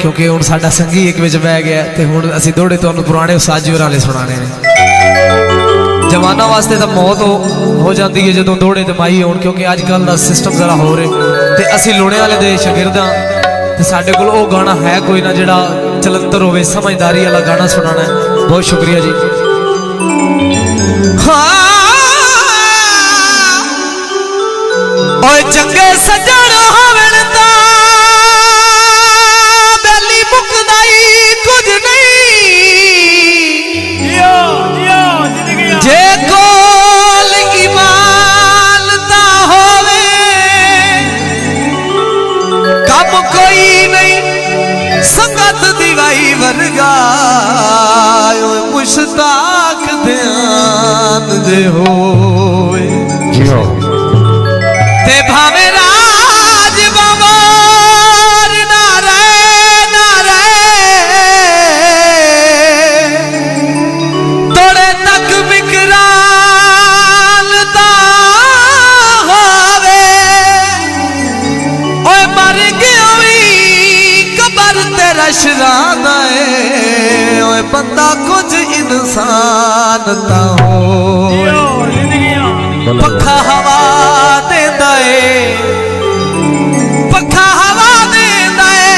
क्योंकि हुण साडा संगी एक विच बह गया ते हुण असीं दोड़े तुहानूं पुराने उस्ताद जी होरां वाले सुणाने ने। जवाना वास्ते तो मौत हो जाती है जो दौड़े तो माई होण, क्योंकि अजकल का सिस्टम जरा हो रहे ते असीं लुणे वाले दे शागिर्द हां ते साडे कोल ओह गाना है कोई ना जिहड़ा चलंतर होवे, समझदारी वाला गाना सुनाना है। बहुत शुक्रिया जी। ओए चंगे सज्जण होवन ता बेली मुकदाई कुछ नहीं, जे कोल ईमान दा होवे कम कोई नहीं, संगत दिवाई वर्गा मुश्ताक ध्यान दे होए ते भावे राज बवार ना रहे तोड़े तक विकराल दा होवे। ओए मर गया कबर तेरा शराना है, ओए बंदा कुछ इंसान ता हो। पखा हवा देंदा है, पखा हवा देंदा है,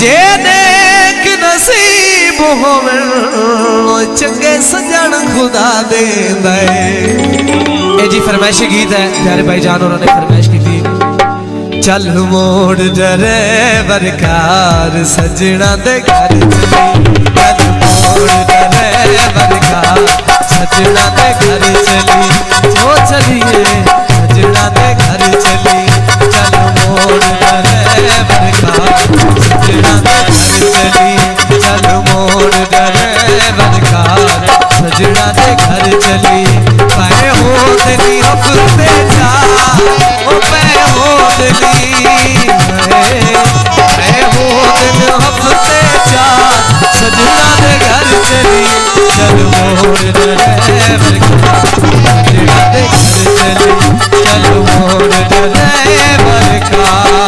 जे नेक नसीब होवे चंगे सजण खुदा देंदा है। ये जी फरमाइशी गीत है, प्यारे भाई जान उन्होंने फरमाइश की थी। चल मोड़ ड्राइवर कार सजना दे घर चली, चल मोड़ ड्राइवर कार सजना दे घर चली, जो चलिए सजना दे घर चली, चल मोड़ ड्राइवर कार सजना दे घर चली, चल मोड़ ड्राइवर कार सजना दे घर चली। पै हो दिली हफ्ते जा ओ पै हो दिली, पै हो दिल हफ्ते जा सजना दे घर चली, चल मोड़ ड्राइवर कार सजना दे घर चली, चल मोड़ ड्राइवर कार।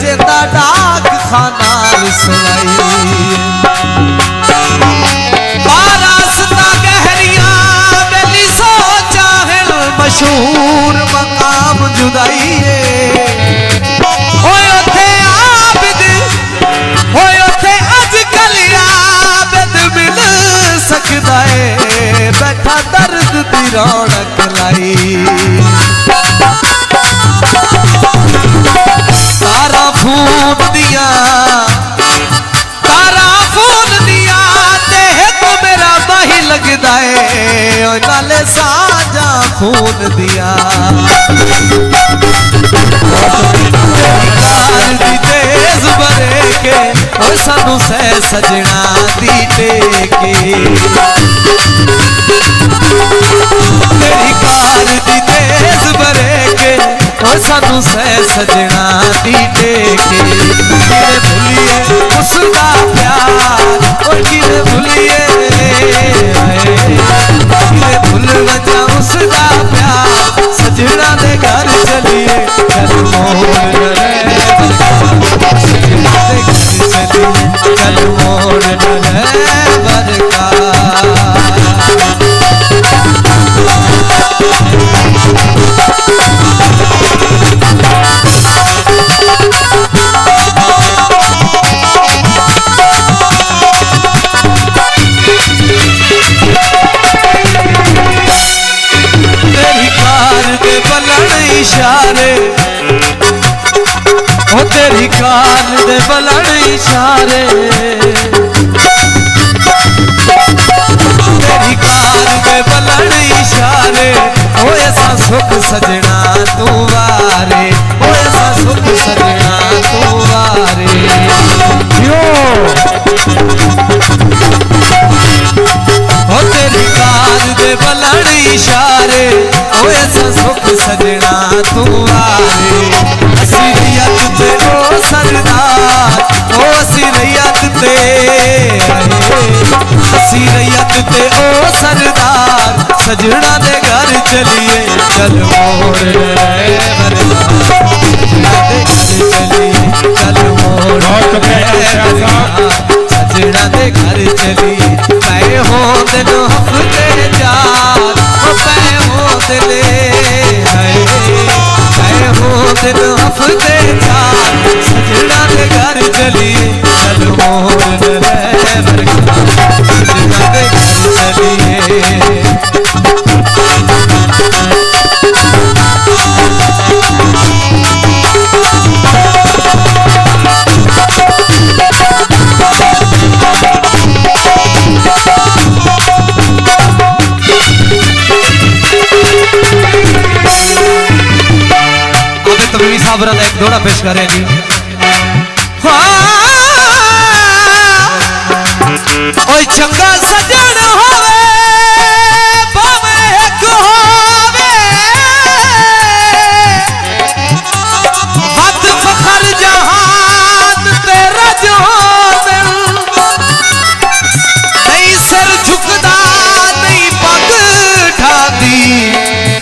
जेता डाक खाना रसवाई रास्ता गहरिया बेली सोचा है मशहूर मकाम जुदाई होए उथे आबिद होए उथे अजकल आबिद मिल सकदा है, बैठा दर्द दी रौनक लाई। तारा फूल दिया देह तो मेरा माही लगदा है, नाले साजा खून दिया तेज बरे के और सानू सह सजना दी टेके, तेरी कार दी तेज बरे के और सानू सह सजना दी टेके। किने भूलिए उसदा प्यार और किने भूलिए, किने भूल वजा उसदा प्यार सजना दे घर चलिए, चल मोड़ ड्राइवर कार सजना दे घर चलिए, चल मोड़ ड्राइवर कार। तेरी कार दे बलड़ इशारे सजना तू वारे, ओ ऐसा सुख सजना तू वारे। ओ तेरी कार दे बलड़ इशारे, ओ ऐसा सुख सजना तू वारे। असलियत ते ओ सरदार, ओ असलियत ते, असलियत ते ओ सरदार, सजना दे घर चलिए चल मोर ड्राइवर, सजना दे घर चलिए चल मोर ड्राइवर, सजना दे घर चलिए। पै हो दिन हफ्ते चार, पै हो दिन, पै हो दिन हफ्ते चार, सजना दे घर चलिए चल मोर ड्राइवर, सजना दे घर चलिए। एक दौड़ा पेश करें जी। ओए चंगा सजन होवे भावे एक होवे, हद फखर जहान तेरा जो दिल, नहीं सिर झुकदा नहीं पग ढादी,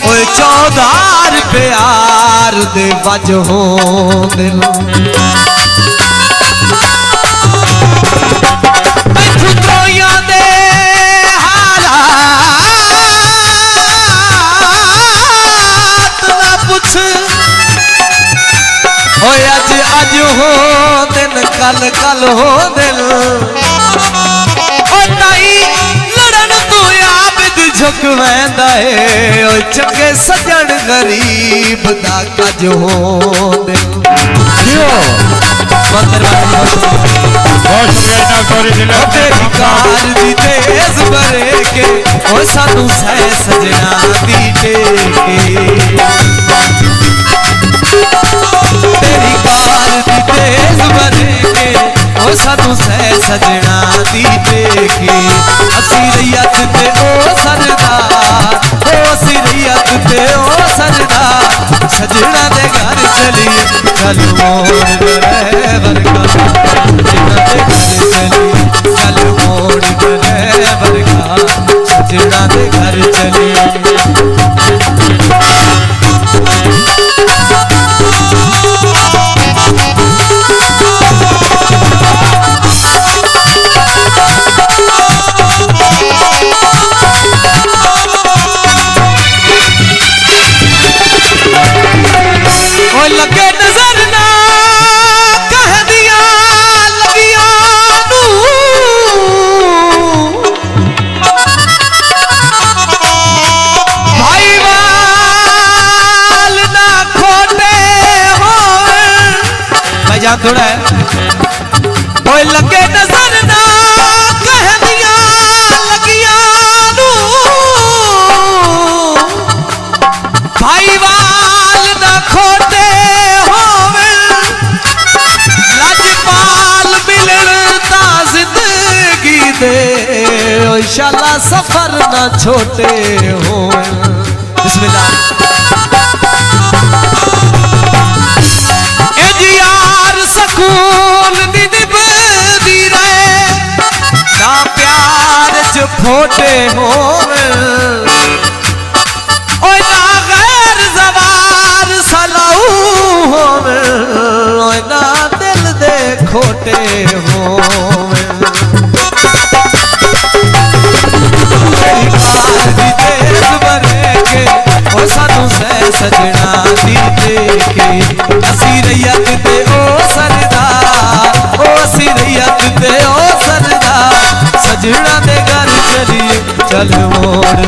ओए 14 प्यार दे वजहो दिल। त्रोइयां दे हालात ना पुछ, ओए अज अज हो दिन कल कल हो दिल, ओ ताई लड़न तू आबिद झुक वैंदा है, ओ चंगे सजन गरीब दा कज हो दिल। तेरी कार दी तेज भरे के, ओ सानू सह सजना दी टेके, तेरी कार दी तेज भरे के, ओ सानू सह सजना दी टेके। असी रैयत ते ओ सरदार, ओ असी रैयत ते ओ सरदार, सजना दे घर चलिए चल मोर ड्राइवर का, सजना दे घर चलिए चल मोर ड्राइवर का, सजना दे घर चलिए। लगे नजर ना कह दिया लगिया नू, भाई वाल ना खोटे हो, भाई जान थोड़ा है। ओए लगे नजर ना कह दिया लगिया नू, भाई वाल ना खोटे इंशाल्लाह सफर ना छोटे हो। बिस्मिल्लाह। यार सकून दी निभदी रहे, ना प्यार च फोटे हो, ना गैर जवार सलाऊ हो, ना दिल दे खोटे हो। सजना दी टेके, असी रैयत ते ओ सरदार, ओ असी रैयत ते ओ सरदार, सजना दे घर चलिए चल मोर